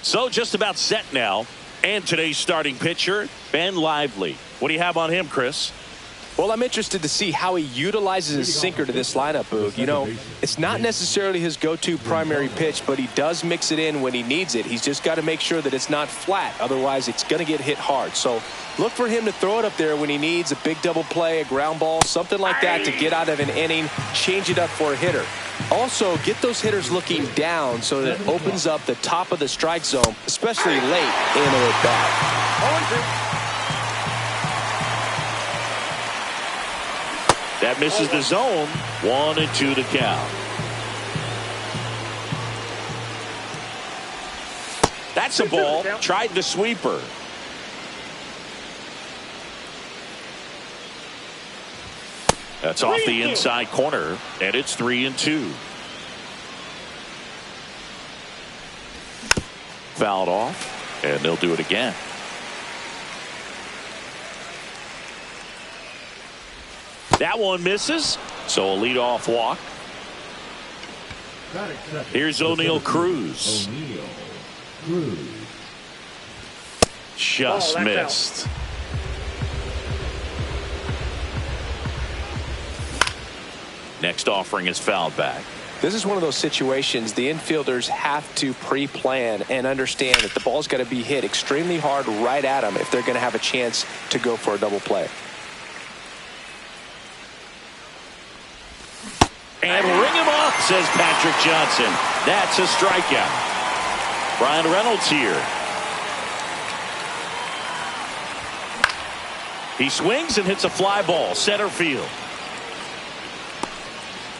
So just about set now. And today's starting pitcher, Ben Lively. What do you have on him, Chris? Well, I'm interested to see how he utilizes his sinker to this lineup, Boog. You know, it's not necessarily his go-to primary pitch, but he does mix it in when he needs it. He's just got to make sure that it's not flat. Otherwise, it's going to get hit hard. So look for him to throw it up there when he needs a big double play, a ground ball, something like that to get out of an inning, change it up for a hitter. Also, get those hitters looking down so that it opens up the top of the strike zone, especially late in an at-bat. That misses the zone. 1-2 to count. That's a ball. Tried the sweeper. That's off the inside corner, and it's 3-2. Fouled off, and they'll do it again. That one misses, so a leadoff walk. Here's O'Neal Cruz. Just missed. Next offering is fouled back. This is one of those situations the infielders have to pre-plan and understand that the ball's got to be hit extremely hard right at them if they're going to have a chance to go for a double play. And ring him off, says Patrick Johnson. That's a strikeout. Brian Reynolds here. He swings and hits a fly ball, center field.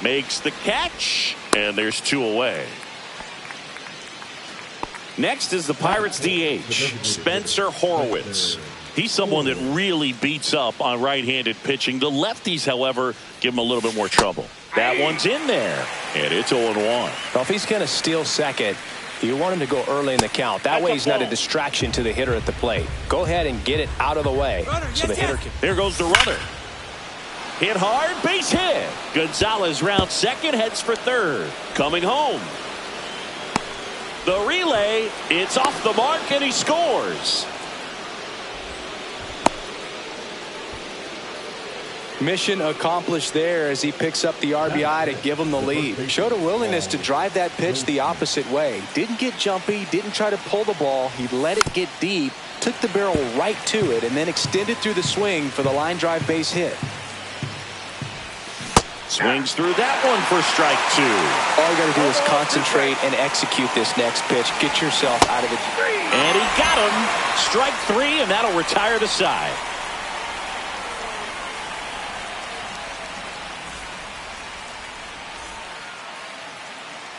Makes the catch, and there's 2 away. Next is the Pirates DH, Spencer Horwitz. He's someone that really beats up on right-handed pitching. The lefties, however, give him a little bit more trouble. That one's in there, and it's 0-1. Well, if he's going to steal second, you want him to go early in the count. That way he's not a distraction to the hitter at the plate. Go ahead and get it out of the way so the hitter can. There goes the runner. Hit hard, base hit. Gonzalez rounds second, heads for third. Coming home. The relay, it's off the mark, and he scores. Mission accomplished there as he picks up the RBI to give him the lead. Showed a willingness to drive that pitch the opposite way. Didn't get jumpy, didn't try to pull the ball. He let it get deep, took the barrel right to it, and then extended through the swing for the line drive base hit. Swings through that one for strike 2. All you got to do is concentrate and execute this next pitch. Get yourself out of it. And he got him. Strike 3, and that'll retire the side.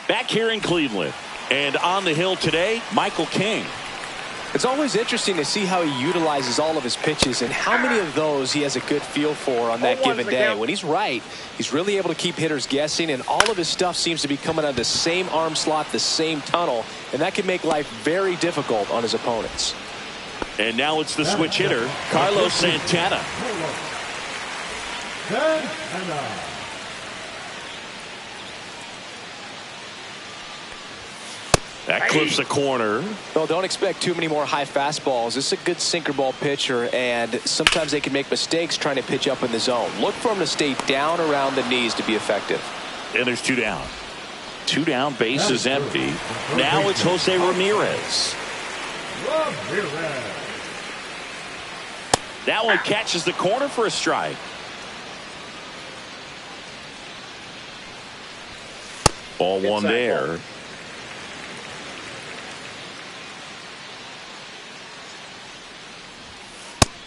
Back here in Cleveland, and on the hill today, Michael King. It's always interesting to see how he utilizes all of his pitches and how many of those he has a good feel for on that given day. When he's right, he's really able to keep hitters guessing, and all of his stuff seems to be coming out of the same arm slot, the same tunnel, and that can make life very difficult on his opponents. And now it's the switch hitter, Carlos Santana. That clips a corner. Well, don't expect too many more high fastballs. This is a good sinker ball pitcher, and sometimes they can make mistakes trying to pitch up in the zone. Look for him to stay down around the knees to be effective. And there's 2 down. 2 down, base is empty. Now it's Jose Ramirez. That one catches the corner for a strike. Ball one there.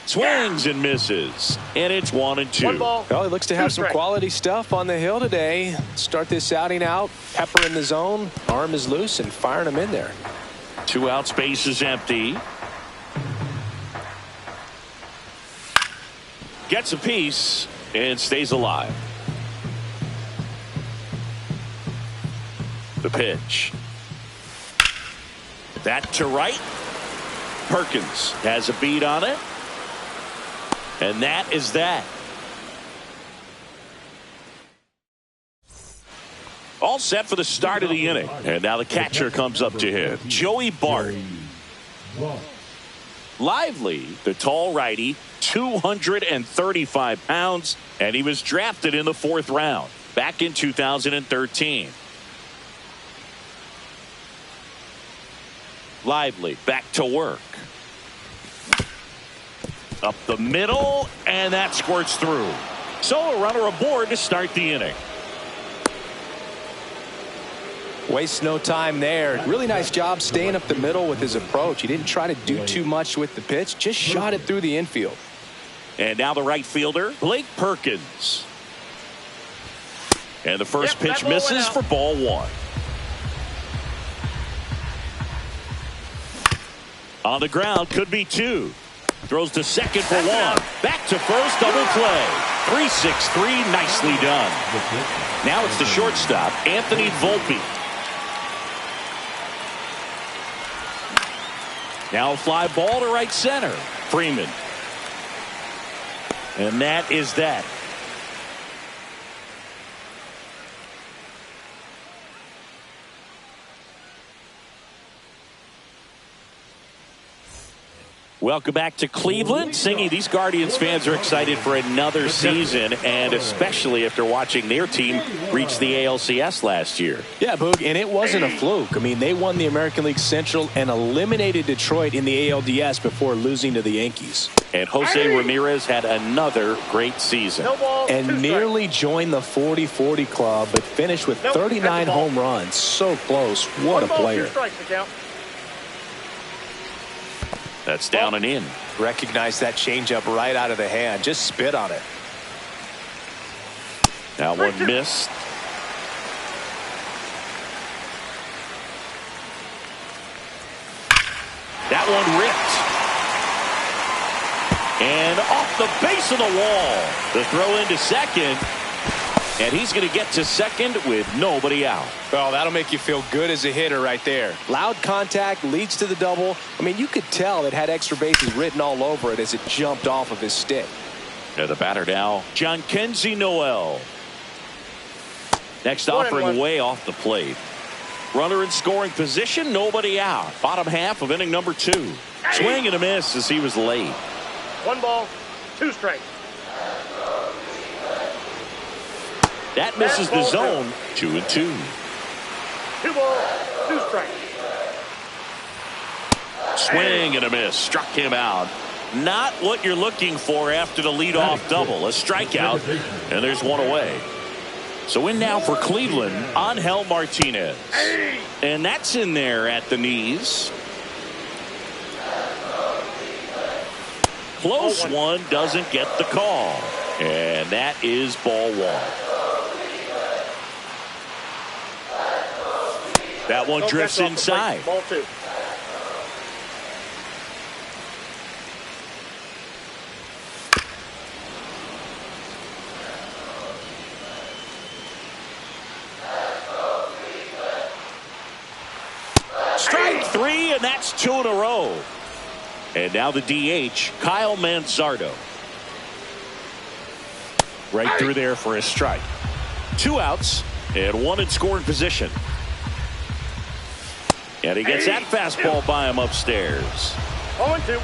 Swings and misses, and it's 1-2. Well, he looks to have some quality stuff on the hill today. Start this outing out, pepper in the zone, arm is loose, and firing him in there. 2 outs, base is empty. Gets a piece and stays alive. The pitch. That to right. Perkins has a beat on it. And that is that. All set for the start of the inning. And now the catcher comes up to him. Joey Bart. Lively, the tall righty, 235 pounds, and he was drafted in the 4th round back in 2013. Lively back to work. Up the middle, and that squirts through. So a runner aboard to start the inning. Wastes no time there. Really nice job staying up the middle with his approach. He didn't try to do too much with the pitch, just shot it through the infield. And now the right fielder, Blake Perkins. And the first pitch misses for ball 1. On the ground, could be 2. Throws to second for 1. Back to first, double play. 3-6-3, nicely done. Now it's the shortstop, Anthony Volpe. Now a fly ball to right center. Freeman. And that is that. Welcome back to Cleveland. Singy, these Guardians fans are excited for another season, and especially after watching their team reach the ALCS last year. Yeah, Boog, and it wasn't a fluke. I mean, they won the American League Central and eliminated Detroit in the ALDS before losing to the Yankees. And Jose Ramirez had another great season. And nearly joined the 40-40 club, but finished with 39 home runs. So close. What a player. That's down and in. Recognize that changeup right out of the hand. Just spit on it. Now one missed. That one ripped. And off the base of the wall. The throw into second. And he's going to get to second with nobody out. Well, that'll make you feel good as a hitter right there. Loud contact leads to the double. I mean, you could tell it had extra bases written all over it as it jumped off of his stick. And the batter now, Jhonkensy Noel. Next offering way off the plate. Runner in scoring position, nobody out. Bottom half of inning number 2. Swing and a miss as he was late. 1 ball, 2 strikes. That misses the zone. 2-2. 2 balls, 2 strikes. Swing and a miss. Struck him out. Not what you're looking for after the leadoff double. A strikeout, and there's one away. So in now for Cleveland, Angel Martinez. And that's in there at the knees. Close one, doesn't get the call. And that is ball 1. That one drifts inside. Ball 2. Strike 3, and that's 2 in a row. And now the DH, Kyle Manzardo. Right through there for a strike. 2 outs and 1 in scoring position. And he gets that fastball by him upstairs. 0-2.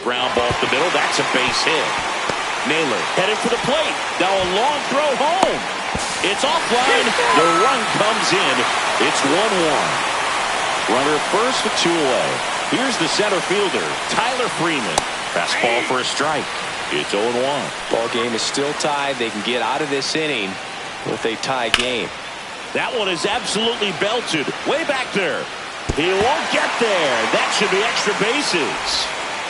Ground ball up the middle. That's a base hit. Naylor headed for the plate. Now a long throw home. It's offline. The run comes in. It's 1-1. Runner first with 2 away. Here's the center fielder, Tyler Freeman. Fastball for a strike. It's 0-1. Ball game is still tied. They can get out of this inning with a tie game. That one is absolutely belted. Way back there. He won't get there. That should be extra bases.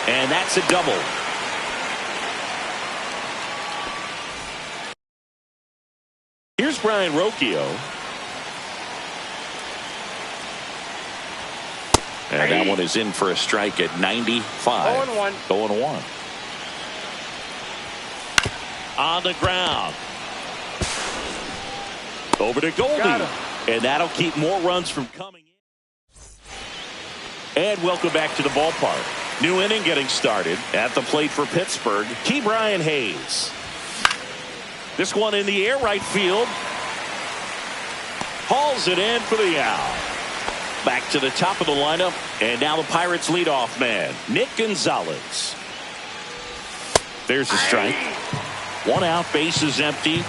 And that's a double. Here's Brian Rocchio. And that one is in for a strike at 95. 0-1. 0-1. On the ground. Over to Goldie. And that'll keep more runs from coming in. And welcome back to the ballpark. New inning getting started. At the plate for Pittsburgh, Ke'Bryan Hayes. This one in the air, right field. Hauls it in for the out. Back to the top of the lineup, and now the Pirates leadoff man, Nick Gonzalez. There's a strike. One out, bases empty.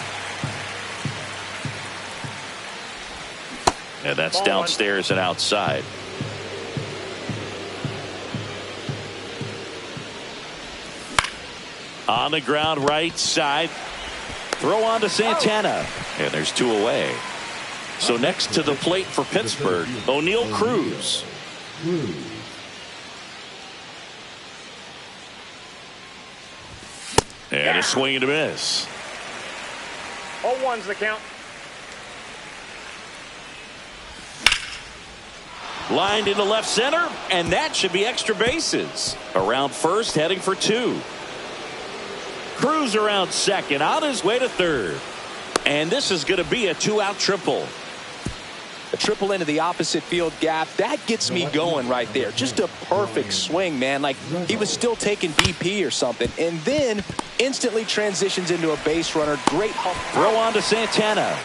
And that's downstairs and outside. On the ground, right side. Throw on to Santana. And there's two away. So next to the plate for Pittsburgh, O'Neal Cruz. And a swing and a miss. 0-1's the count. Lined into left center, and that should be extra bases. Around first, heading for two. Cruz around second, on his way to third. And this is going to be a two-out triple. A triple into the opposite field gap. That gets me going right there. Just a perfect swing, man. Like he was still taking BP or something. And then instantly transitions into a base runner. Great throw on to Santana.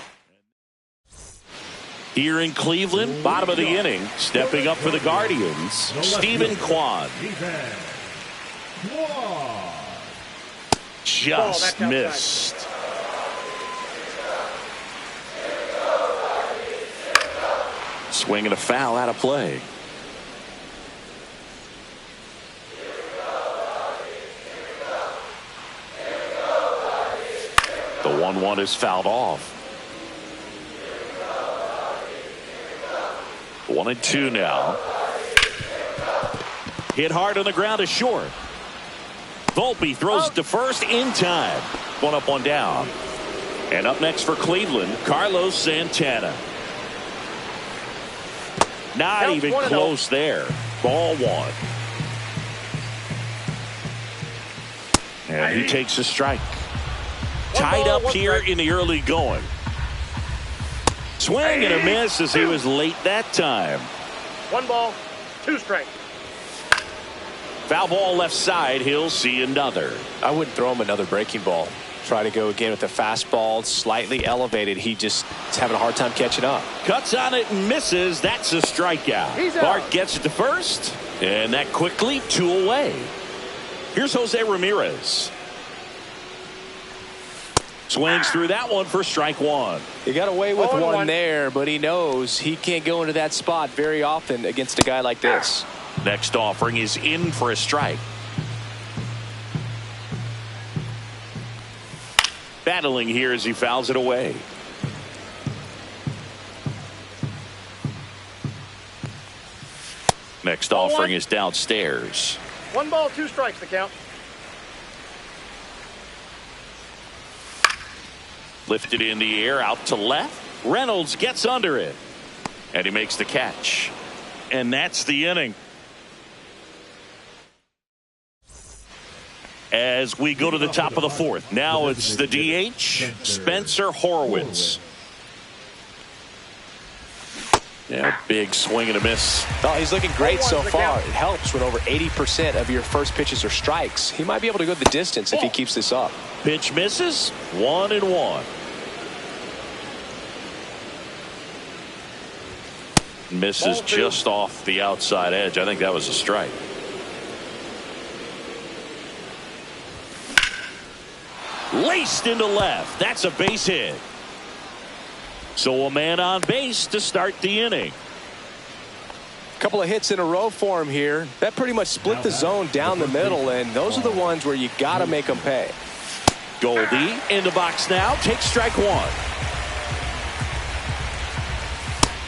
Here in Cleveland, bottom of the inning, stepping up for the Guardians, Stephen Kwan. Just missed. Swing and a foul out of play. The 1-1 is fouled off. 1-2 now. Hit hard on the ground is short. Volpe throws it to first in time. One up, one down. And up next for Cleveland, Carlos Santana. Not even close there. Ball one. And he takes a strike. Tied up here in the early going. Swing and a miss as he was late that time. 1 ball, 2 strikes. Foul ball left side. He'll see another. I wouldn't throw him another breaking ball. Try to go again with the fastball, slightly elevated. He just is having a hard time catching up. Cuts on it and misses. That's a strikeout. Bart gets it to first, and that quickly 2 away. Here's Jose Ramirez. Swings through that one for strike 1. He got away with one there, but he knows he can't go into that spot very often against a guy like this. Next offering is in for a strike. Battling here as he fouls it away. Next offering is downstairs. 1 ball, 2 strikes the count. Lifted in the air out to left. Reynolds gets under it. And he makes the catch. And that's the inning. As we go to the top of the 4th. Now it's the DH, Spencer Horwitz. Yeah, big swing and a miss. Oh, he's looking great so far. It helps when over 80% of your first pitches are strikes. He might be able to go the distance if he keeps this up. Pitch misses, 1-1. Misses just off the outside edge. I think that was a strike. Laced into left. That's a base hit. So a man on base to start the inning. A couple of hits in a row for him here. That pretty much split the zone down the middle, and those are the ones where you got to make them pay. Goldie in the box now. Takes strike 1.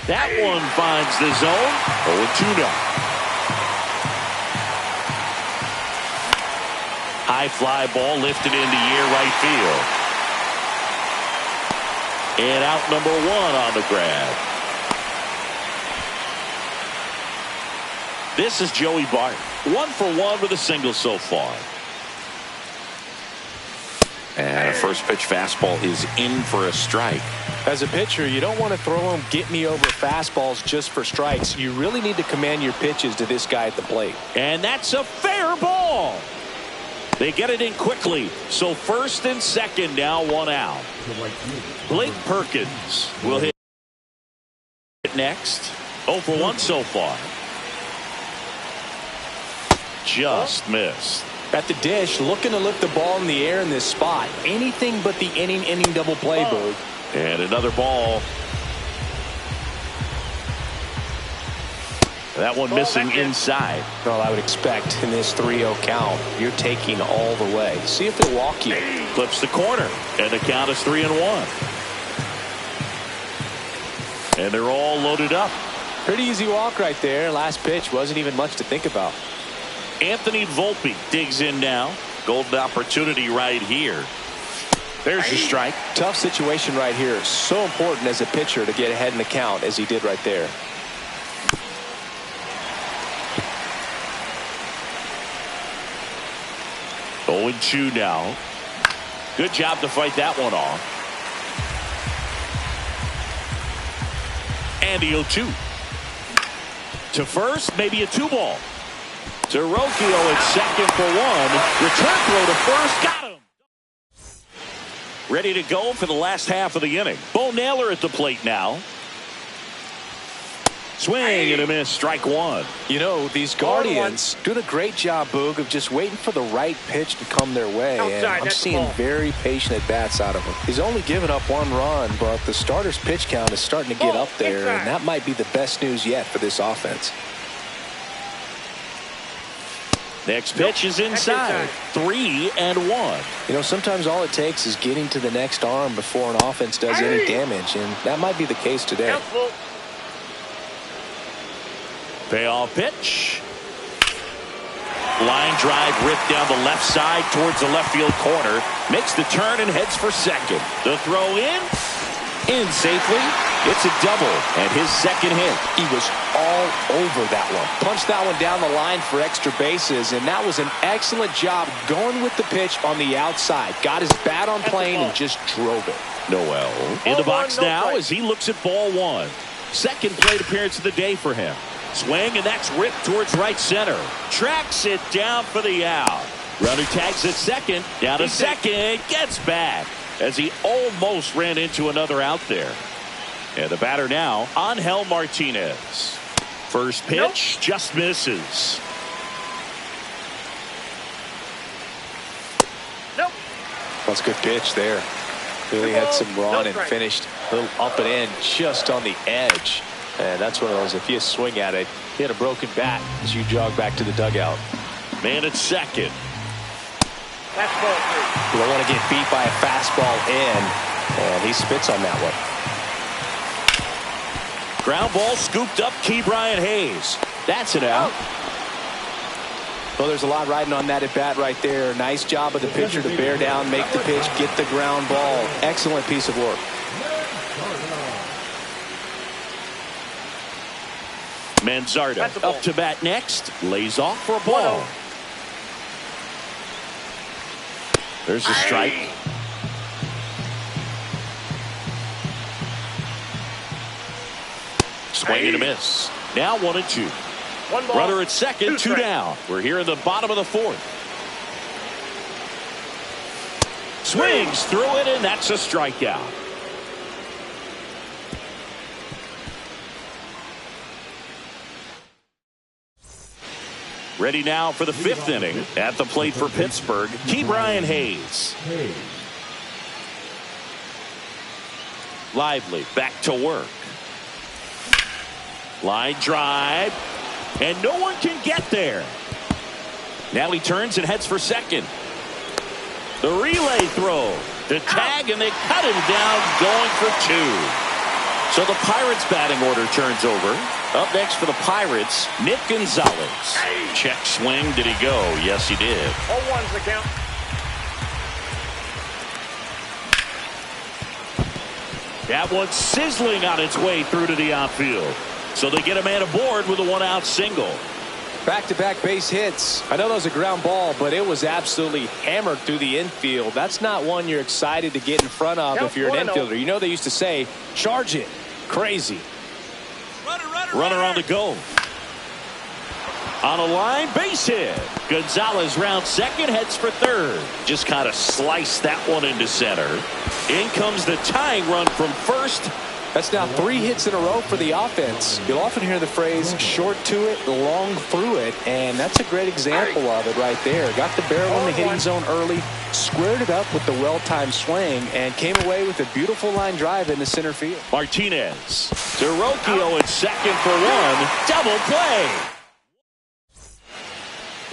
That one finds the zone. 0-2 now. High fly ball lifted into air right field. And out number 1 on the grab. This is Joey Bart. 1 for 1 with a single so far. And a first pitch fastball is in for a strike. As a pitcher, you don't want to throw him get-me-over fastballs just for strikes. You really need to command your pitches to this guy at the plate. And that's a fair ball. They get it in quickly. So first and second, now one out. Blake Perkins will hit next. 0 for 1 so far. Just missed. At the dish, looking to lift the ball in the air in this spot. Anything but the inning double play, Boog. And another ball. That one missing inside. Well, I would expect in this 3-0 count, you're taking all the way. See if they'll walk you. Flips the corner, and the count is 3-1. And they're all loaded up. Pretty easy walk right there. Last pitch wasn't even much to think about. Anthony Volpe digs in now. Golden opportunity right here. There's the strike. Tough situation right here. So important as a pitcher to get ahead in the count as he did right there. Oh, 0-2 now. Good job to fight that one off. And the 0-2. To first, maybe a 2-ball. To Rocchio at second for 1. Return throw to first. Got him. Ready to go for the last half of the inning. Bo Naylor at the plate now. Swing and a miss. Strike 1. You know, these Guardians doing a great job, Boog, of just waiting for the right pitch to come their way. And I'm seeing very patient at-bats out of him. He's only given up 1 run, but the starter's pitch count is starting to get up there, and that might be the best news yet for this offense. Next pitch is inside. 3-1. You know, sometimes all it takes is getting to the next arm before an offense does any damage, and that might be the case today. Payoff pitch. Line drive ripped down the left side towards the left field corner. Makes the turn and heads for second. The throw in safely. It's a double and his second hit. He was all over that one. Punched that one down the line for extra bases, and that was an excellent job going with the pitch on the outside. Got his bat on plane and just drove it. Noel in the box now as he looks at ball 1. Second plate appearance of the day for him. Swing, and that's ripped towards right center. Tracks it down for the out. Runner tags at second. Down to second. Gets back as he almost ran into another out there. And the batter now, Angel Martinez. First pitch just misses. That's a good pitch there. Really had some run and finished a little up and in just on the edge. And that's one of those, if you swing at it, you had a broken bat as you jog back to the dugout. Man at second. That's ball 3. You don't want to get beat by a fastball in, and he spits on that one. Ground ball scooped up. Ke'Bryan Hayes. That's it out. Well, there's a lot riding on that at bat right there. Nice job of the pitcher to bear down, make the pitch, get the ground ball. Excellent piece of work. Manzardo up to bat next. Lays off for a ball. There's a strike. Swing and a miss. Now 1-2. Runner at second, 2 down. We're here in the bottom of the 4th. Swings through it, and that's a strikeout. Ready now for the 5th inning. At the plate for Pittsburgh, Ke'Bryan Hayes. Lively back to work. Line drive. And no one can get there. Now he turns and heads for second. The relay throw. The tag, and they cut him down going for 2. So the Pirates batting order turns over. Up next for the Pirates, Nick Gonzalez. Check swing. Did he go? Yes, he did. 0-1's the count. That one's sizzling on its way through to the outfield. So they get a man aboard with a 1-out single. Back-to-back base hits. I know that was a ground ball, but it was absolutely hammered through the infield. That's not one you're excited to get in front of if you're an infielder. You know they used to say, charge it. Crazy. Runner on the go. On a line, base hit. Gonzalez rounds second, heads for third. Just kind of sliced that one into center. In comes the tying run from first. That's now 3 hits in a row for the offense. You'll often hear the phrase short to it, long through it, and that's a great example of it right there. Got the barrel in the hitting zone early, squared it up with the well-timed swing, and came away with a beautiful line drive into center field. Martinez to Rocchio at second for one. Double play.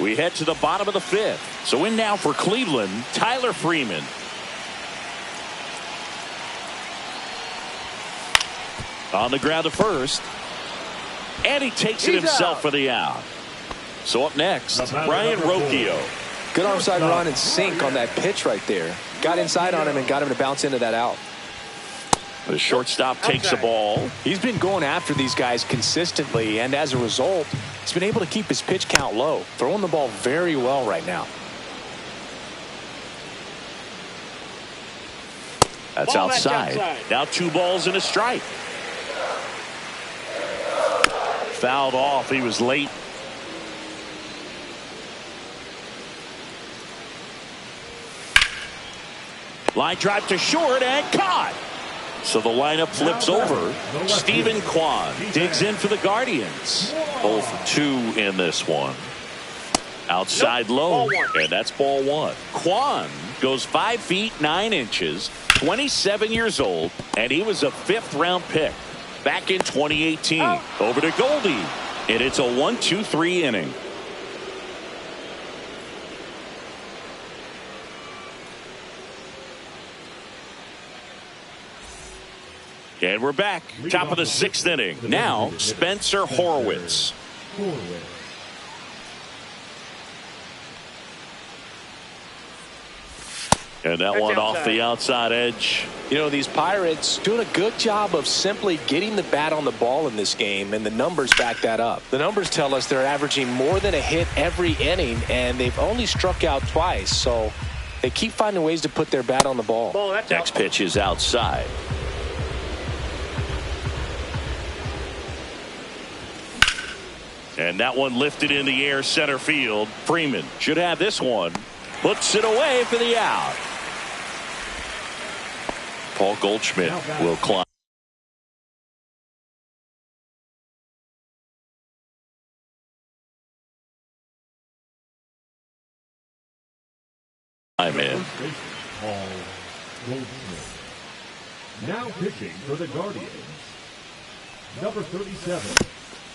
We head to the bottom of the 5th. So in now for Cleveland, Tyler Freeman. On the ground to first. And he takes it himself for the out. So up next, Brian Rocchio. Good onside run and sink on that pitch right there. Got inside on him and got him to bounce into that out. The shortstop takes the ball. He's been going after these guys consistently, and as a result, he's been able to keep his pitch count low. Throwing the ball very well right now. That's outside. Now 2 balls and a strike. Fouled off. He was late. Line drive to short and caught. So the lineup flips over. Stephen Kwan digs in for the Guardians. 0 for 2 in this one. Outside low, and that's ball 1. Kwan goes 5 feet 9 inches, 27 years old, and he was a 5th-round pick back in 2018. Over to Goldie, and it's a 1-2-3 inning. And we're back. Top of the 6th inning. Now, Spencer Horwitz. And that one off the outside edge. You know, these Pirates doing a good job of simply getting the bat on the ball in this game, and the numbers back that up. The numbers tell us they're averaging more than a hit every inning, and they've only struck out twice. So they keep finding ways to put their bat on the ball. Next pitch is outside. And that one lifted in the air center field. Freeman should have this one. Puts it away for the out. Paul Goldschmidt will climb. I'm in. Now pitching for the Guardians, number 37.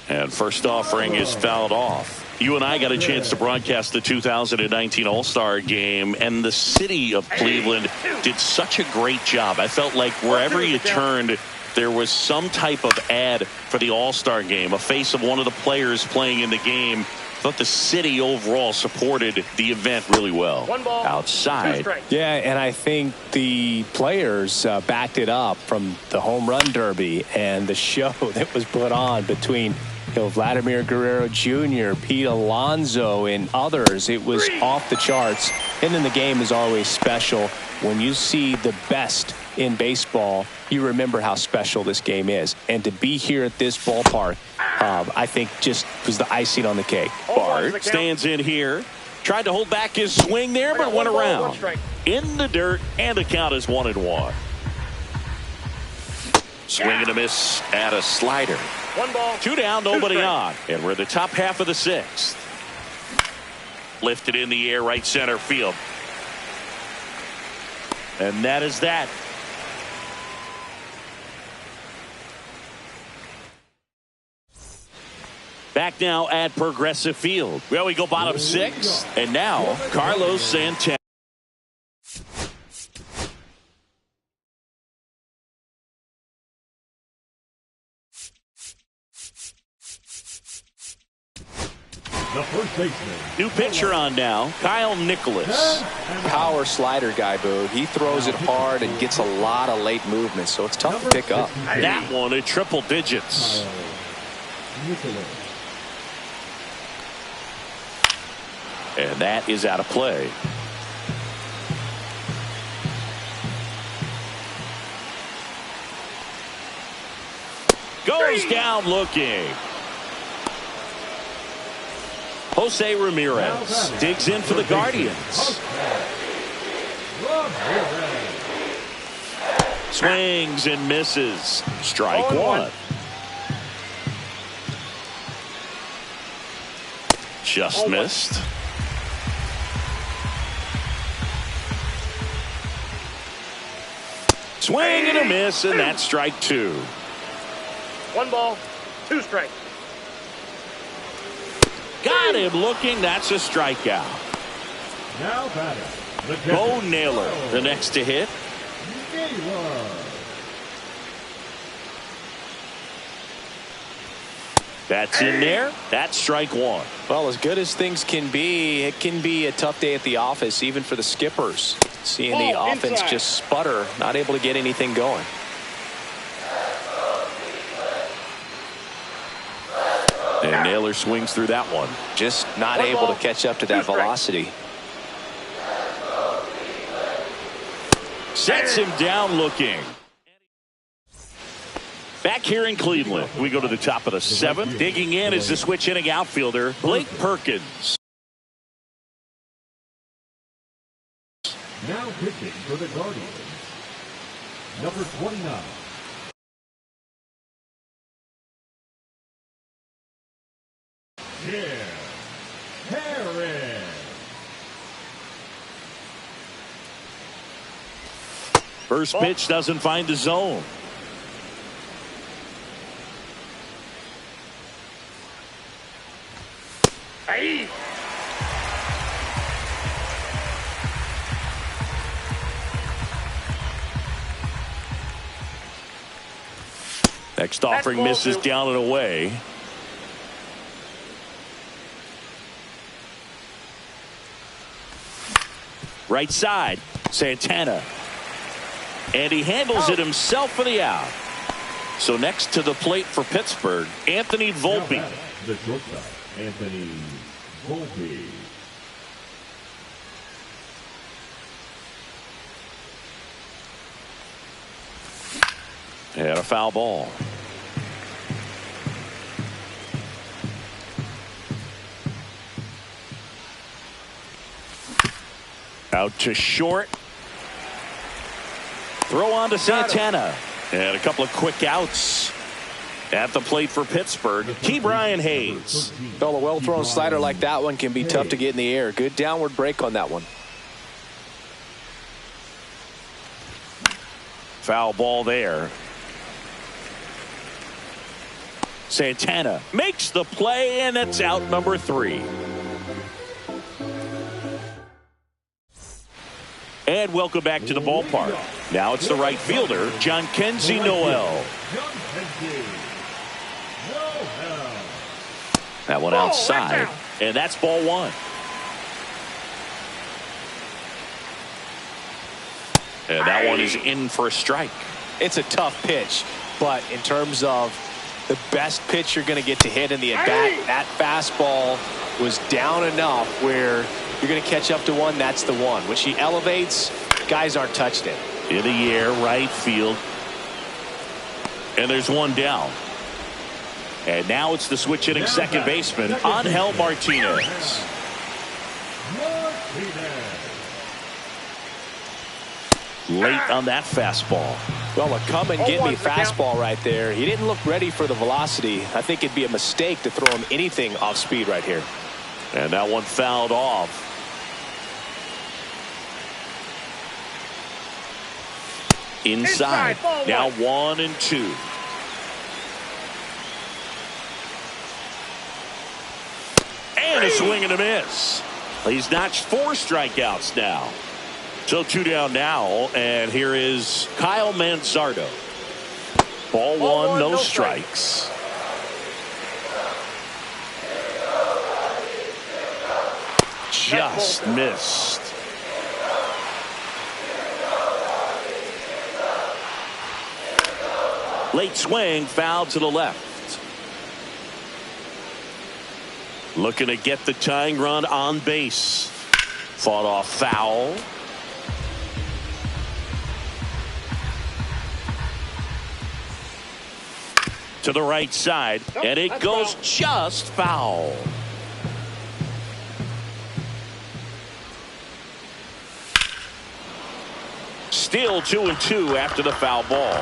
And first offering is fouled off. You and I got a chance to broadcast the 2019 All-Star game, and the city of Cleveland did such a great job. I felt like wherever you turned, there was some type of ad for the All-Star game, a face of one of the players playing in the game. I thought the city overall supported the event really well. 1 ball, outside. 2 strikes. Yeah, and I think the players backed it up from the home run derby and the show that was put on between Vladimir Guerrero Jr., Pete Alonso, and others. It was off the charts. And then the game is always special. When you see the best in baseball, you remember how special this game is. And to be here at this ballpark, I think just was the icing on the cake. Bart stands in here. Tried to hold back his swing there, but went around. In the dirt, and the count is 1-1. Swing and a miss at a slider. 1 ball, 2 down, nobody on. And we're in the top half of the 6th. Lifted in the air, right center field. And that is that. Back now at Progressive Field. Well, we go bottom 6. And now, Carlos Santana. The first baseman. New pitcher on now, Kyle Nicholas. Power slider guy, Boo. He throws it hard and gets a lot of late movement, so it's tough to pick up. That one at triple digits. And that is out of play. Goes down looking. Jose Ramirez digs in for the Guardians. Swings and misses. Strike one. Just missed. Swing and a miss, and that's strike two. 1 ball, 2 strikes. Got him looking. That's a strikeout. Now batter, Bo Naylor, the next to hit. That's in there. That's strike one. Well, as good as things can be, it can be a tough day at the office, even for the skippers. Seeing the offense just sputter, not able to get anything going. And Naylor swings through that one. Just not able to catch up to that velocity. Sets him down looking. Back here in Cleveland, we go to the top of the 7th. Digging in is the switch inning outfielder, Blake Perkins. Now pitching for the Guardians, number 29. Harris. First pitch doesn't find the zone. Hey. Next offering misses down and away. Right side, Santana. And he handles it himself for the out. So next to the plate for Pittsburgh, Anthony Volpe. The shortstop, Anthony Volpe. And a foul ball. Out to short. Throw on to Santana. And a couple of quick outs at the plate for Pittsburgh. Ke'Bryan Hayes. Well, a well-thrown slider like that one can be tough to get in the air. Good downward break on that one. Foul ball there. Santana makes the play, and it's out number 3. And welcome back to the ballpark. Now it's the right fielder, Jhonkensy Noel. That one outside, and that's ball 1. And that one is in for a strike. It's a tough pitch, but in terms of the best pitch you're going to get to hit in the at-bat, that fastball was down enough where you're going to catch up to one. That's the one. When she elevates, guys aren't touching it. In the air, right field. And there's one down. And now it's the switch hitting second baseman, Angel Martinez. Late on that fastball. Well, a come and get me fastball right there. He didn't look ready for the velocity. I think it'd be a mistake to throw him anything off speed right here. And that one fouled off. Inside. Now 1-2. And a swing and a miss. He's notched 4 strikeouts now. So 2 down now, and here is Kyle Manzardo. Ball 1, no strikes. Just missed. Late swing, foul to the left. Looking to get the tying run on base. Fought off foul. To the right side, and it goes just foul. Still 2-2 after the foul ball.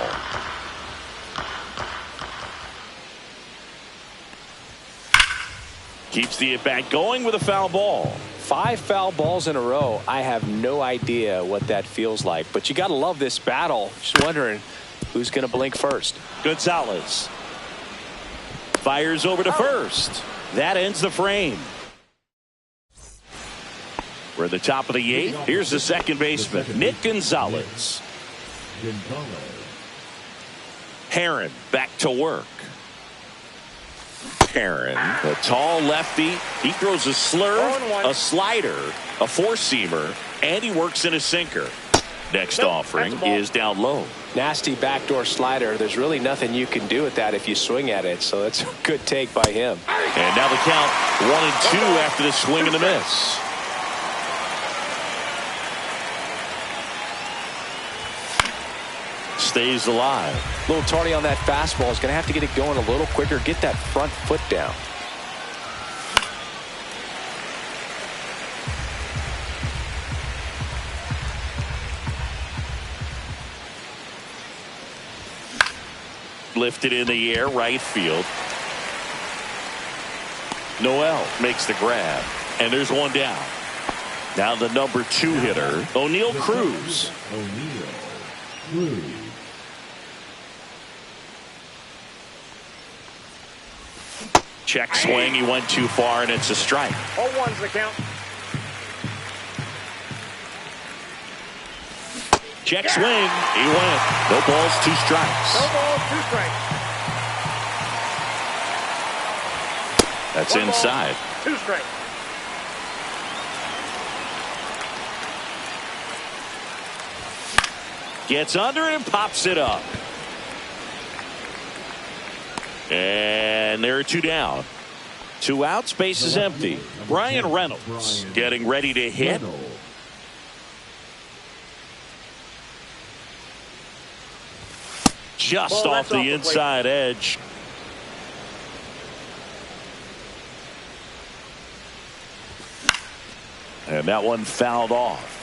Keeps the at-bat going with a foul ball. 5 foul balls in a row. I have no idea what that feels like, but you got to love this battle. Just wondering who's going to blink first. Gonzalez fires over to first. That ends the frame. We're at the top of the 8th. Here's the second baseman, Nick Gonzalez. Heron back to work. Heron, a tall lefty. He throws a slurve, a slider, a four-seamer, and he works in a sinker. Next offering is down low. Nasty backdoor slider. There's really nothing you can do with that if you swing at it, so that's a good take by him. And now the count 1-2 after the swing and the miss. Stays alive. A little tardy on that fastball. Is going to have to get it going a little quicker. Get that front foot down. Lifted in the air, right field. Noel makes the grab, and there's one down. Now the number 2 hitter, O'Neal Cruz. Check swing, he went too far, and it's a strike. 0-1's the count. Check swing, he went. No balls, 2 strikes. No balls, 2 strikes. That's 1 inside. Ball, 2 strikes. Gets under it and pops it up. And there are 2 down. 2 outs, base is empty. Brian Reynolds getting ready to hit. Just off the inside edge. And that one fouled off.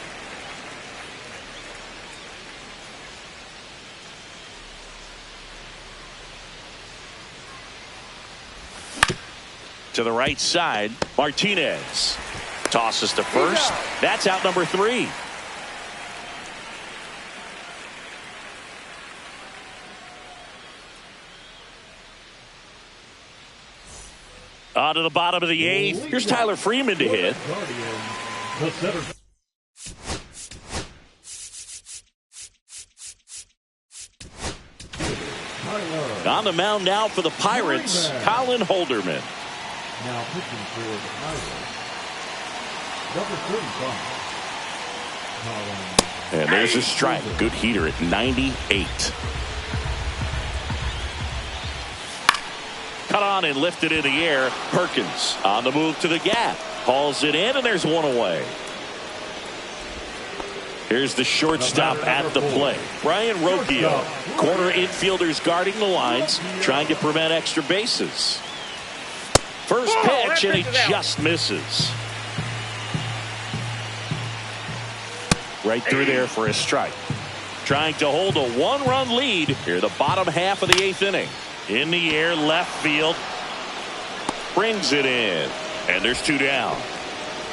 To the right side, Martinez tosses to first. That's out number 3. On to the bottom of the 8th. Here's Tyler Freeman to hit. On the mound now for the Pirates, Colin Holderman. Now pitching for the Pirates, number 35. And there's a strike. Good heater at 98. Cut on and lifted in the air. Perkins on the move to the gap. Hauls it in, and there's one away. Here's the shortstop at the plate. Brian Rocchio. Corner infielders guarding the lines, trying to prevent extra bases. First pitch, and he just misses. Right through there for a strike. Trying to hold a 1-run lead here, the bottom half of the 8th inning. In the air, left field. Brings it in. And there's 2 down.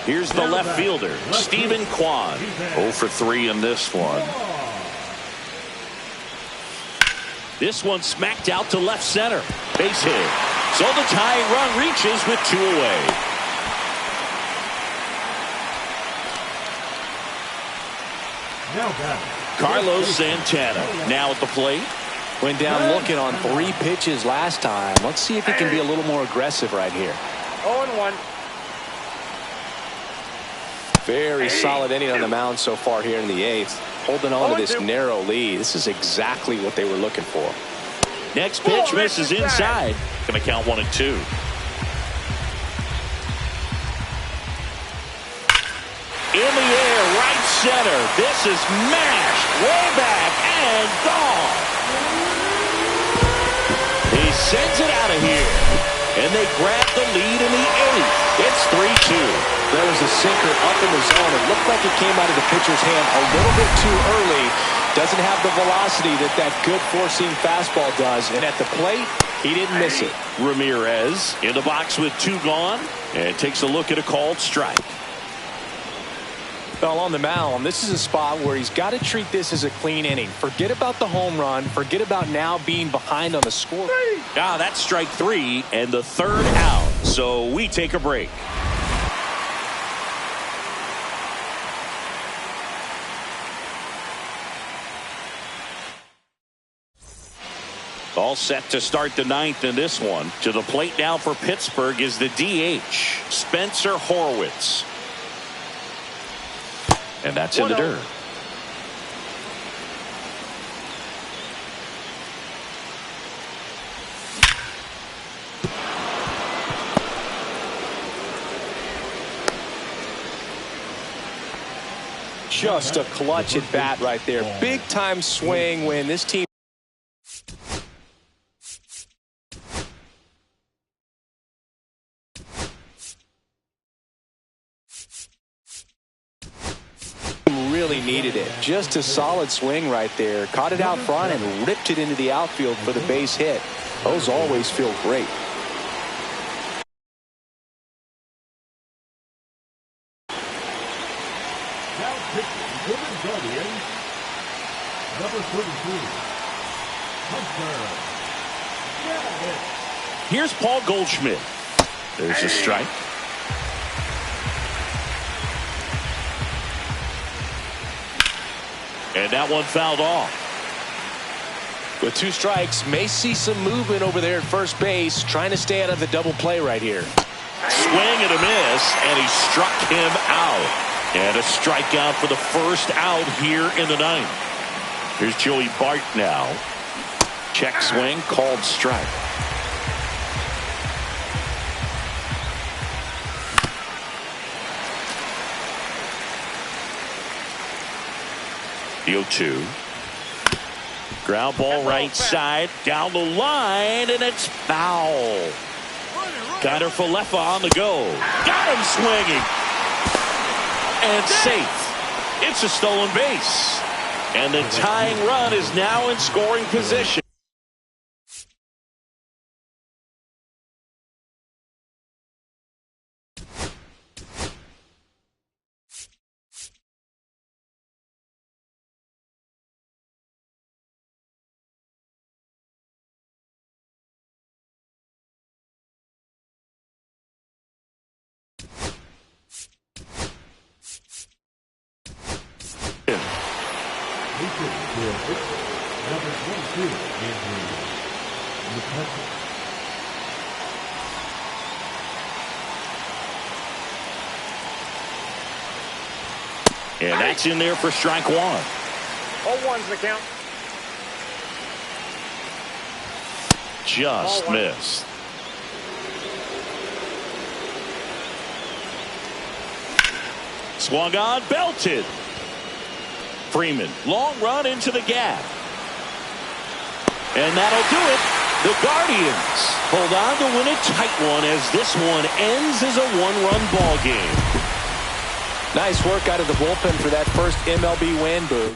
Here's the left fielder, Stephen Kwan. 0 for 3 in this one. This one smacked out to left center. Base hit. So the tying run reaches with 2 away. Carlos Santana now at the plate. Went down looking on 3 pitches last time. Let's see if he can be a little more aggressive right here. 0-1. Very solid inning on the mound so far here in the 8th. Holding on to this narrow lead. This is exactly what they were looking for. Next pitch misses inside. Going to count 1-2. In the air, right center. This is mashed way back and gone. He sends it out of here. And they grab the lead in the 8th. It's 3-2. There was a sinker up in the zone. It looked like it came out of the pitcher's hand a little bit too early. Doesn't have the velocity that good four-seam fastball does. And at the plate, he didn't miss it. Ramirez in the box with 2 gone and takes a look at a called strike. Well, on the mound, this is a spot where he's got to treat this as a clean inning. Forget about the home run. Forget about now being behind on the score. That's strike 3 and the 3rd out. So we take a break. All set to start the 9th in this one. To the plate now for Pittsburgh is the DH, Spencer Horwitz. And that's in the dirt. Just a clutch at bat right there. Big time swing when this team really needed it. Just a solid swing right there. Caught it out front and ripped it into the outfield for the base hit. Those always feel great. Now pitching for the Guardians, number 33, Hunter. Here's Paul Goldschmidt. There's a strike. And that one fouled off. With 2 strikes, may see some movement over there at first base, trying to stay out of the double play right here. Swing and a miss, and he struck him out. And a strikeout for the first out here in the 9th. Here's Joey Bart now. Check swing, called strike. The 0-2. Ground ball right side, down the line, and it's foul. Kiner Falefa on the go. Got him swinging. And safe. It's a stolen base. And the tying run is now in scoring position. Number 22, and that's in there for strike 1. 0-1's the count. Just missed. Swung on, belted. Freeman, long run into the gap. And that'll do it. The Guardians hold on to win a tight one as this one ends as a 1-run ball game. Nice work out of the bullpen for that first MLB win, Boog.